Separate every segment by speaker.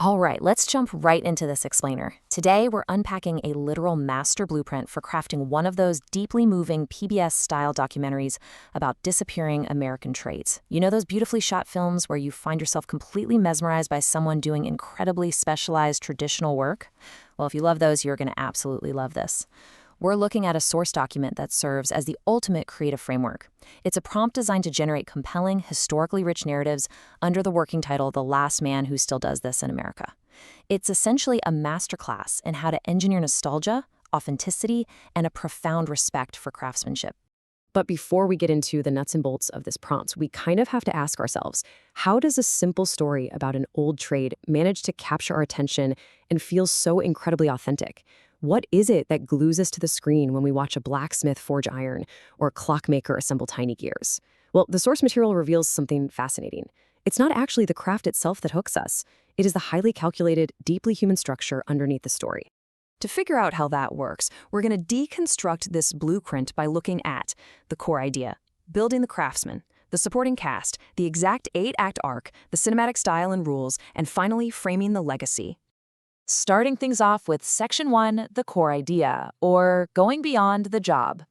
Speaker 1: All right, let's jump right into this explainer. Today, we're unpacking a literal master blueprint for crafting one of those deeply moving PBS-style documentaries about disappearing American trades. You know those beautifully shot films where you find yourself completely mesmerized by someone doing incredibly specialized traditional work? Well, if you love those, you're going to absolutely love this. We're looking at a source document that serves as the ultimate creative framework. It's a prompt designed to generate compelling, historically rich narratives under the working title The Last Man Who Still Does This in America. It's essentially a masterclass in how to engineer nostalgia, authenticity, and a profound respect for craftsmanship.
Speaker 2: But before we get into the nuts and bolts of this prompt, we kind of have to ask ourselves, how does a simple story about an old trade manage to capture our attention and feel so incredibly authentic? What is it that glues us to the screen when we watch a blacksmith forge iron or a clockmaker assemble tiny gears? Well, the source material reveals something fascinating. It's not actually the craft itself that hooks us. It is the highly calculated, deeply human structure underneath the story. To figure out how that works, we're going to deconstruct this blueprint by looking at the core idea, building the craftsman, the supporting cast, the exact 8-act arc, the cinematic style and rules, and finally framing the legacy. Starting things off with Section 1, the core idea, or going beyond the job.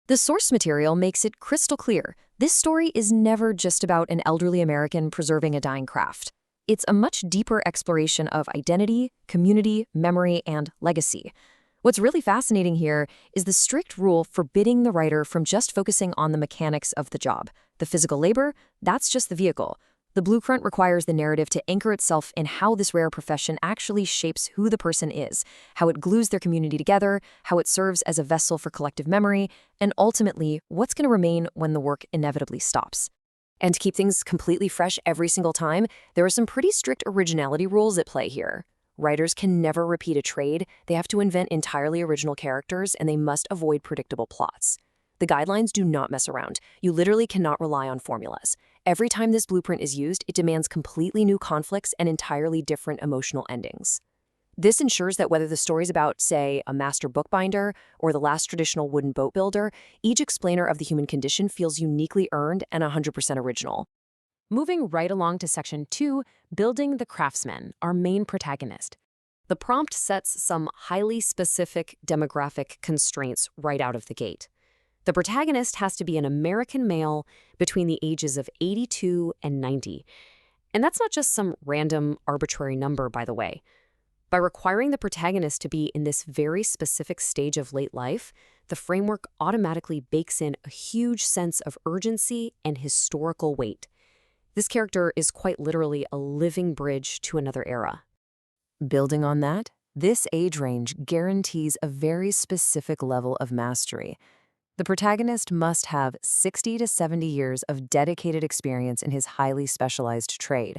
Speaker 2: The source material makes it crystal clear. This story is never just about an elderly American preserving a dying craft. It's a much deeper exploration of identity, community, memory, and legacy. What's really fascinating here is the strict rule forbidding the writer from just focusing on the mechanics of the job. The physical labor, that's just the vehicle. The blueprint requires the narrative to anchor itself in how this rare profession actually shapes who the person is, how it glues their community together, how it serves as a vessel for collective memory, and ultimately, what's going to remain when the work inevitably stops. And to keep things completely fresh every single time, there are some pretty strict originality rules at play here. Writers can never repeat a trade, they have to invent entirely original characters, and they must avoid predictable plots. The guidelines do not mess around. You literally cannot rely on formulas. Every time this blueprint is used, it demands completely new conflicts and entirely different emotional endings. This ensures that whether the story's about, say, a master bookbinder or the last traditional wooden boat builder, each explainer of the human condition feels uniquely earned and 100% original. Moving right along to Section 2, building the craftsman, our main protagonist. The prompt sets some highly specific demographic constraints right out of the gate. The protagonist has to be an American male between the ages of 82 and 90. And that's not just some random, arbitrary number, by the way. By requiring the protagonist to be in this very specific stage of late life, the framework automatically bakes in a huge sense of urgency and historical weight. This character is quite literally a living bridge to another era.
Speaker 1: Building on that, this age range guarantees a very specific level of mastery. The protagonist must have 60 to 70 years of dedicated experience in his highly specialized trade.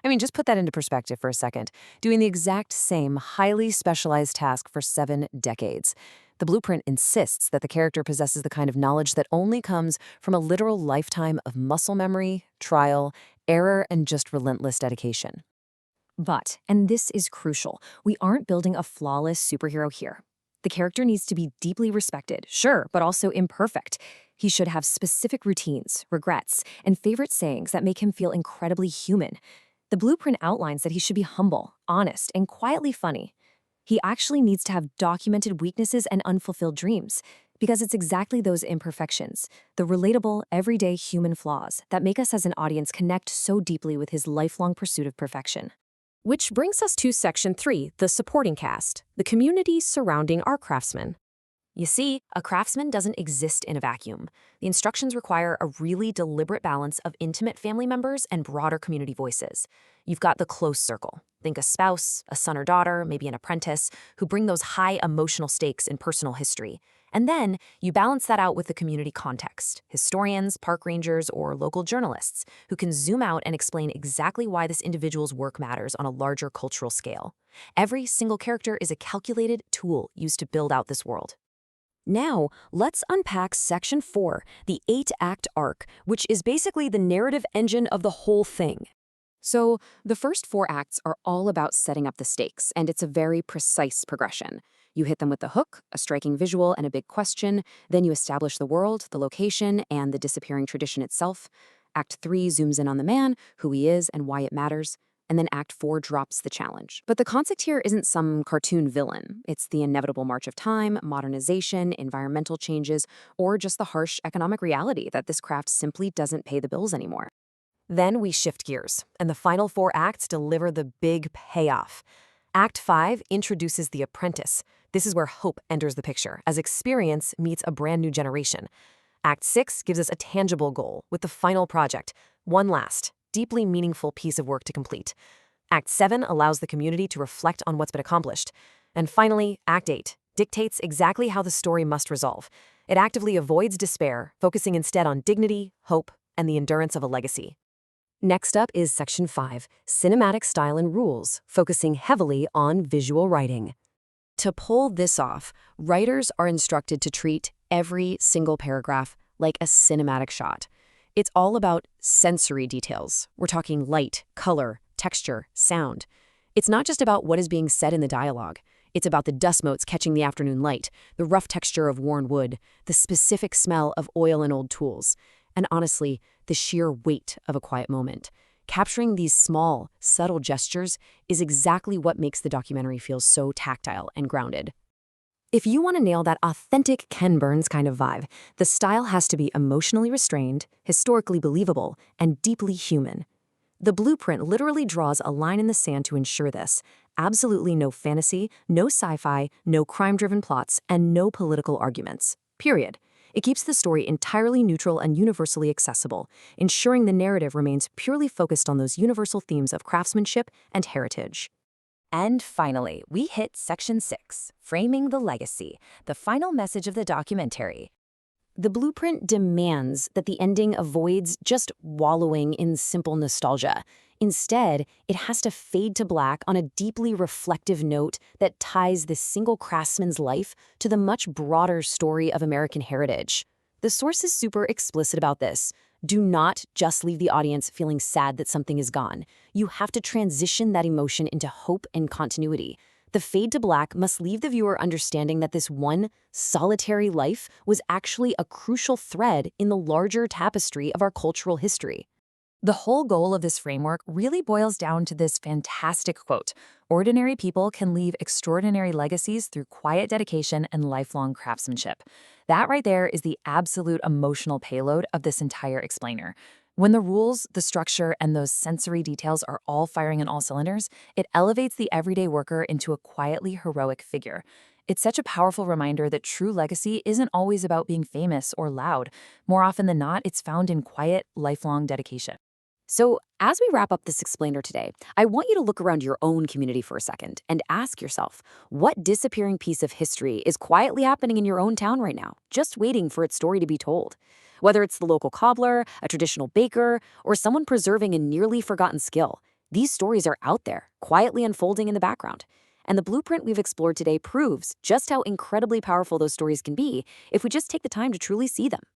Speaker 1: I mean, just put that into perspective for a second, doing the exact same highly specialized task for 7 decades. The blueprint insists that the character possesses the kind of knowledge that only comes from a literal lifetime of muscle memory, trial, error, and just relentless dedication. But, and this is crucial, we aren't building a flawless superhero here. The character needs to be deeply respected, sure, but also imperfect. He should have specific routines, regrets, and favorite sayings that make him feel incredibly human. The blueprint outlines that he should be humble, honest, and quietly funny. He actually needs to have documented weaknesses and unfulfilled dreams, because it's exactly those imperfections, the relatable, everyday human flaws, that make us as an audience connect so deeply with his lifelong pursuit of perfection. Which brings us to Section 3, the supporting cast, the community surrounding our craftsman. You see, a craftsman doesn't exist in a vacuum. The instructions require a really deliberate balance of intimate family members and broader community voices. You've got the close circle. Think a spouse, a son or daughter, maybe an apprentice, who bring those high emotional stakes in personal history. And then you balance that out with the community context, historians, park rangers, or local journalists, who can zoom out and explain exactly why this individual's work matters on a larger cultural scale. Every single character is a calculated tool used to build out this world. Now, let's unpack Section 4, the 8-act arc, which is basically the narrative engine of the whole thing. So, the first 4 acts are all about setting up the stakes, and it's a very precise progression. You hit them with the hook, a striking visual, and a big question. Then you establish the world, the location, and the disappearing tradition itself. Act 3 zooms in on the man, who he is, and why it matters.
Speaker 2: and then Act 4 drops the challenge. But the concept here isn't some cartoon villain. It's the inevitable march of time, modernization, environmental changes, or just the harsh economic reality that this craft simply doesn't pay the bills anymore.
Speaker 1: Then we shift gears, and the final 4 acts deliver the big payoff. Act 5 introduces the apprentice. This is where hope enters the picture, as experience meets a brand new generation. Act 6 gives us a tangible goal with the final project, one last, deeply meaningful piece of work to complete. Act 7 allows the community to reflect on what's been accomplished. And finally, Act 8 dictates exactly how the story must resolve. It actively avoids despair, focusing instead on dignity, hope, and the endurance of a legacy. Next up is Section 5, Cinematic Style and Rules, focusing heavily on visual writing. To pull this off, writers are instructed to treat every single paragraph like a cinematic shot. It's all about sensory details. We're talking light, color, texture, sound. It's not just about what is being said in the dialogue. It's about the dust motes catching the afternoon light, the rough texture of worn wood, the specific smell of oil and old tools, and honestly, the sheer weight of a quiet moment. Capturing these small, subtle gestures is exactly what makes the documentary feel so tactile and grounded. If you want to nail that authentic Ken Burns kind of vibe, the style has to be emotionally restrained, historically believable, and deeply human. The blueprint literally draws a line in the sand to ensure this. Absolutely no fantasy, no sci-fi, no crime-driven plots, and no political arguments. Period. It keeps the story entirely neutral and universally accessible, ensuring the narrative remains purely focused on those universal themes of craftsmanship and heritage. And finally, we hit Section 6, Framing the Legacy, the final message of the documentary. The blueprint demands that the ending avoids just wallowing in simple nostalgia. Instead, it has to fade to black on a deeply reflective note that ties this single craftsman's life to the much broader story of American heritage. The source is super explicit about this. Do not just leave the audience feeling sad that something is gone. You have to transition that emotion into hope and continuity. The fade to black must leave the viewer understanding that this one solitary life was actually a crucial thread in the larger tapestry of our cultural history. The whole goal of this framework really boils down to this fantastic quote: "Ordinary people can leave extraordinary legacies through quiet dedication and lifelong craftsmanship." That right there is the absolute emotional payload of this entire explainer. When the rules, the structure, and those sensory details are all firing on all cylinders, it elevates the everyday worker into a quietly heroic figure. It's such a powerful reminder that true legacy isn't always about being famous or loud. More often than not, it's found in quiet, lifelong dedication. So, as we wrap up this explainer today, I want you to look around your own community for a second and ask yourself, what disappearing piece of history is quietly happening in your own town right now, just waiting for its story to be told? Whether it's the local cobbler, a traditional baker, or someone preserving a nearly forgotten skill, these stories are out there, quietly unfolding in the background. And the blueprint we've explored today proves just how incredibly powerful those stories can be if we just take the time to truly see them.